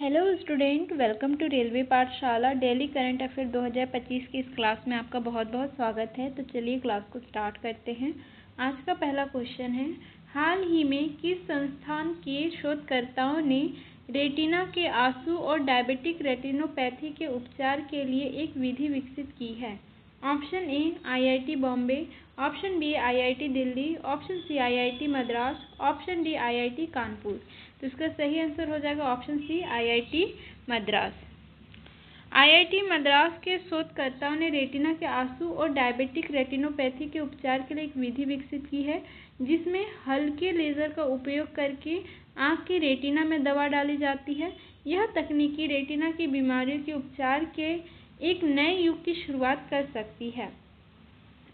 Hello student, welcome to railway Pathshala daily current affair 2025 की इस class में आपका बहुत बहुत स्वागत है। तो चलिए क्लास को स्टार्ट करते हैं। आज का पहला क्वेश्चन है, हाल ही में किस संस्थान के शोधकर्ताओं ने रेटिना के आंसू और डायबिटिक रेटिनोपैथी के उपचार के लिए एक विधि विकसित की है? Option A IIT Bombay, option B IIT Delhi, option C IIT Madras, option D IIT Kanpur. तो इसका सही आंसर हो जाएगा option C IIT Madras. IIT Madras के शोधकर्ताओं ने रेटिना के आंसू और डायबिटिक रेटिनोपैथी के उपचार के लिए एक विधि विकसित की है, जिसमें हल्के लेजर का उपयोग करके आँख के रेटिना में दवा डाली जाती है। यह तकनीकी रेटिना की बीमारियों के उपचार के एक नए युग की शुरुआत कर सकती है।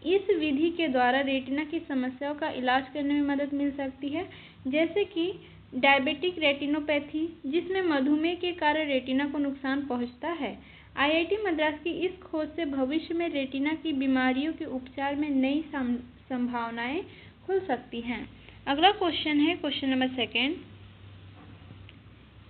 इस विधि के द्वारा रेटिना की समस्याओं का इलाज करने में मदद मिल सकती है, जैसे कि डायबिटिक रेटिनोपैथी, जिसमें मधुमेह के कारण रेटिना को नुकसान पहुंचता है। IIT मद्रास की इस खोज से भविष्य में रेटिना की बीमारियों के उपचार में नई संभावनाएं खुल सकती हैं। अगला क्वेश्चन है क्वेश्चन नंबर 2।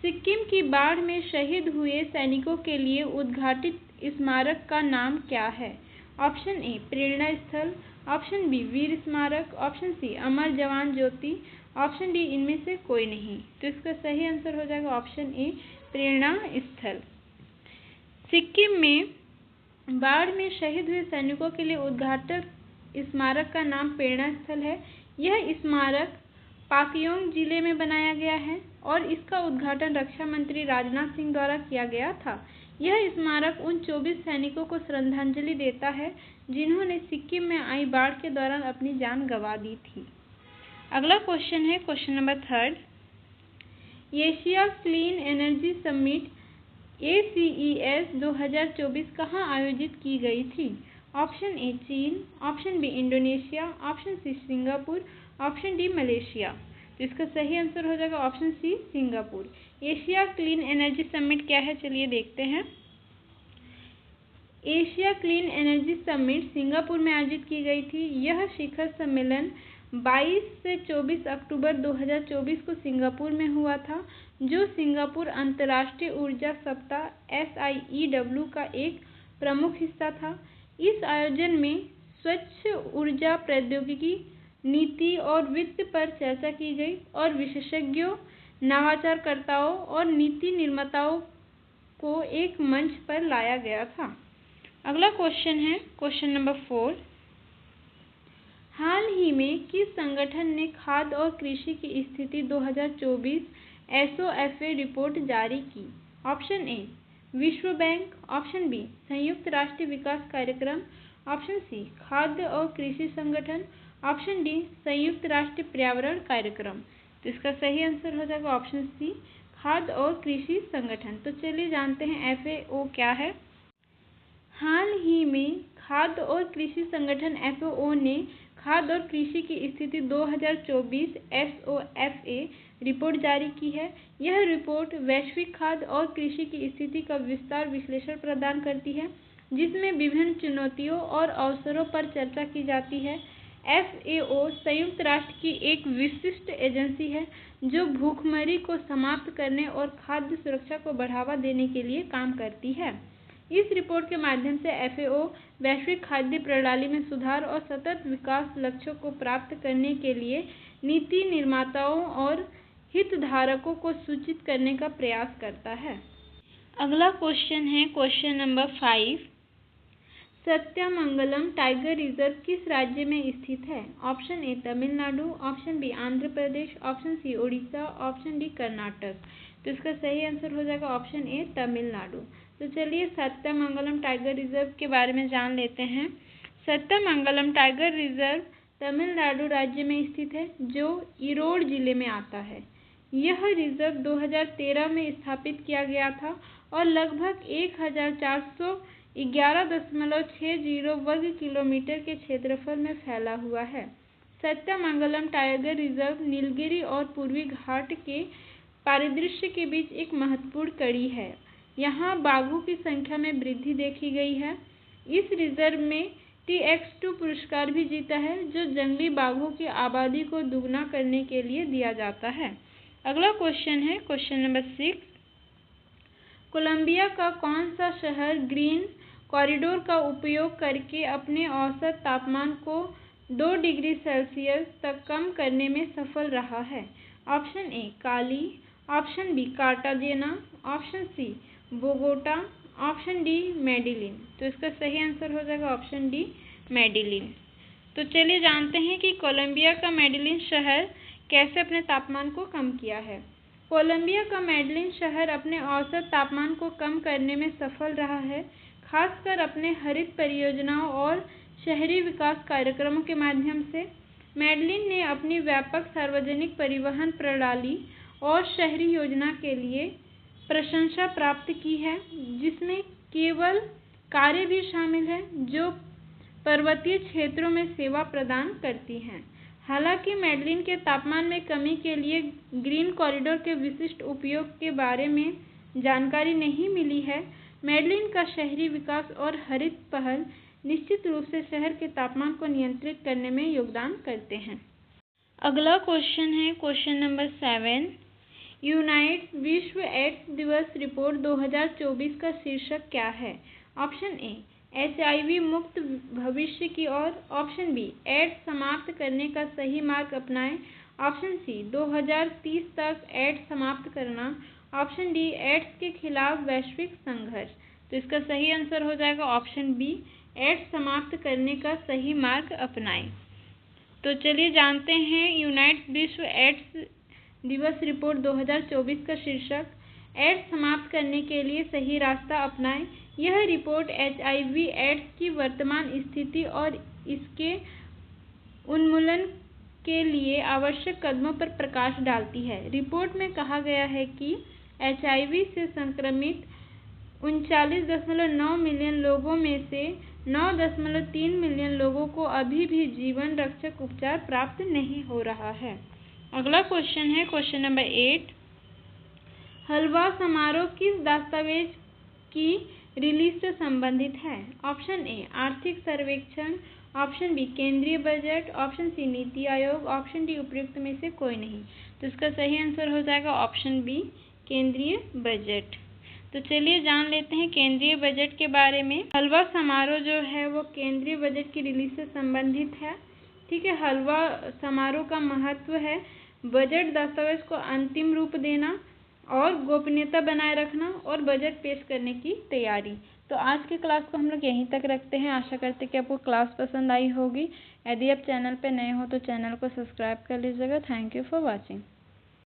सिक्किम की बाढ़ में शहीद हुए सैनिकों के लिए उद्घाटित स्मारक का नाम क्या है? ऑप्शन ए प्रेरणा स्थल, ऑप्शन बी वीर स्मारक, ऑप्शन सी अमर जवान ज्योति, ऑप्शन डी इनमें से कोई नहीं। तो इसका सही आंसर हो जाएगा ऑप्शन ए प्रेरणा स्थल। सिक्किम में बाढ़ में शहीद हुए सैनिकों के लिए उद्घाटित स्मारक का नाम प्रेरणा स्थल है। यह स्मारक पाक्योंग जिले में बनाया गया है और इसका उद्घाटन रक्षा मंत्री राजनाथ सिंह द्वारा किया गया था। यह स्मारक उन 24 सैनिकों को श्रद्धांजलि देता है जिन्होंने सिक्किम में आई बाढ़ के दौरान अपनी जान गंवा दी थी। अगला क्वेश्चन है question number 3। Asia clean energy summit ACES 2024 कहाँ आयोजित की गई थी? ऑप्शन ए चीन, option B Indonesia, option C Singapore, option D Malaysia. तो इसका सही आंसर हो जाएगा option C Singapore. Asia clean energy summit क्या है, चलिए देखते हैं। Asia clean energy summit Singapore में आयोजित की गई थी। यह शिखर सम्मेलन 22 से 24 अक्टूबर 2024 को सिंगापुर में हुआ था, जो सिंगापुर अंतर्राष्ट्रीय ऊर्जा सप्ताह SIEW का एक प्रमुख हिस्सा था। इस आयोजन में स्वच्छ ऊर्जा प्रौद्योगिकी, नीति और वित्त पर चर्चा की गई और विशेषज्ञों, नवाचारकर्ताओं और नीति निर्माताओं को एक मंच पर लाया गया था। अगला क्वेश्चन है क्वेश्चन नंबर 4। हाल ही में किस संगठन ने खाद्य और कृषि की स्थिति 2024 SOFA रिपोर्ट जारी की? ऑप्शन ए विश्व बैंक, ऑप्शन बी संयुक्त राष्ट्र विकास कार्यक्रम, ऑप्शन सी खाद्य और कृषि संगठन, ऑप्शन डी संयुक्त राष्ट्र पर्यावरण कार्यक्रम। तो इसका सही आंसर हो जाएगा ऑप्शन सी खाद्य और कृषि संगठन। तो चलिए जानते हैं FAO क्या है। हाल ही में खाद्य और कृषि संगठन FAO ने खाद्य और कृषि की स्थिति 2024 SOFA रिपोर्ट जारी की है। यह रिपोर्ट वैश्विक खाद्य और कृषि की स्थिति का विस्तार विश्लेषण प्रदान करती है, जिसमें विभिन्न चुनौतियों और अवसरों पर चर्चा की जाती है। FAO संयुक्त राष्ट्र की एक विशिष्ट एजेंसी है जो भूखमरी को समाप्त करने और खाद्य सुरक्षा को बढ़ावा देने के लिए काम करती है। इस रिपोर्ट के माध्यम से FAO वैश्विक खाद्य प्रणाली में सुधार और सतत विकास लक्ष्यों को प्राप्त करने के लिए नीति निर्माताओं और हितधारकों को सूचित करने का प्रयास करता है। अगला क्वेश्चन है question number 5। Sathyamangalam tiger reserve किस राज्य में स्थित है? Option A Tamil Nadu, option B Andhra Pradesh, option C Orissa, option D Karnataka. तो इसका सही आंसर हो जाएगा ऑप्शन ए तमिलनाडु। तो चलिए सत्यमंगलम टाइगर रिजर्व के बारे में जान लेते हैं। सत्यमंगलम टाइगर रिजर्व तमिलनाडु राज्य में स्थित है, जो ईरोड जिले में आता है। यह रिजर्व 2013 में स्थापित किया गया था और लगभग 1411.60 वर्ग किलोमीटर के क्षेत्रफल में फैला हुआ है। सत्यमंगलम टाइगर रिजर्व नीलगिरी और पूर्वी घाट के परिदृश्य के बीच एक महत्वपूर्ण कड़ी है। यहाँ बाघों की संख्या में वृद्धि देखी गई है। इस रिजर्व में TX2 पुरस्कार भी जीता है, जो जंगली बाघों की आबादी को दुगना करने के लिए दिया जाता है। अगला क्वेश्चन है क्वेश्चन नंबर 6। कोलंबिया का कौन सा शहर ग्रीन कॉरिडोर का उपयोग करके अपने औसत तापमान को 2 डिग्री सेल्सियस तक कम करने में सफल रहा है? Option A Cali, option B Cartagena, option C Bogota, option D Medellin. तो इसका सही आंसर हो जाएगा ऑप्शन डी मेडिलिन। तो चलिए जानते हैं कि कोलंबिया का मेडिलिन शहर कैसे अपने तापमान को कम किया है। कोलंबिया का मेडिलिन शहर अपने औसत तापमान को कम करने में सफल रहा है, खासकर अपने हरित परियोजनाओं और शहरी विकास कार्यक्रमों के माध्यम से। मेडिलिन ने अपनी व्यापक सार्वजनिक परिवहन प्रणाली और शहरी योजना के लिए प्रशंसा प्राप्त की है, जिसमें केवल कारें भी शामिल हैं जो पर्वतीय क्षेत्रों में सेवा प्रदान करती हैं। हालांकि मेडिलिन के तापमान में कमी के लिए ग्रीन कॉरिडोर के विशिष्ट उपयोग के बारे में जानकारी नहीं मिली है। मेडिलिन का शहरी विकास और हरित पहल निश्चित रूप से शहर के तापमान को नियंत्रित करने में योगदान करते हैं। अगला क्वेश्चन है क्वेश्चन नंबर 7। यूनाइट विश्व एड्स दिवस रिपोर्ट 2024 का शीर्षक क्या है? ऑप्शन ए HIV मुक्त भविष्य की ओर, ऑप्शन बी एड्स समाप्त करने का सही मार्ग अपनाएं, ऑप्शन सी 2030 तक एड्स समाप्त करना, ऑप्शन डी एड्स के खिलाफ वैश्विक संघर्ष। तो इसका सही आंसर हो जाएगा ऑप्शन बी एड्स समाप्त करने का सही मार्ग अपनाएं। तो चलिए जानते हैं यूनाइट विश्व एड्स दिवस रिपोर्ट 2024 का शीर्षक एड्स समाप्त करने के लिए सही रास्ता अपनाएं। यह रिपोर्ट HIV एड्स की वर्तमान स्थिति और इसके उन्मूलन के लिए आवश्यक कदमों पर प्रकाश डालती है। रिपोर्ट में कहा गया है कि HIV से संक्रमित 39.9 मिलियन लोगों में से 9.3 मिलियन लोगों को अभी भी जीवन रक्षक उपचार प्राप्त नहीं हो रहा है। अगला क्वेश्चन है क्वेश्चन नंबर 8। हलवा समारोह किस दस्तावेज की रिलीज से संबंधित है? ऑप्शन ए आर्थिक सर्वेक्षण, ऑप्शन बी केंद्रीय budget, option C NITI Aayog, option D उपयुक्त में से कोई नहीं। तो इसका सही आंसर हो जाएगा ऑप्शन बी केंद्रीय बजट। तो चलिए जान लेते हैं केंद्रीय बजट के बारे में। हलवा समारोह जो है वो केंद्रीय बजट की रिलीज से संबंधित है। ठीक है, हलवा समारोह का महत्व है बजट दस्तावेज को अंतिम रूप देना और गोपनीयता बनाए रखना और बजट पेश करने की तैयारी। तो आज की क्लास को हम लोग यहीं तक रखते हैं। आशा करते हैं कि आपको क्लास पसंद आई होगी। यदि आप चैनल पर नए हो तो चैनल को सब्सक्राइब कर लीजिएगा। Thank you for watching.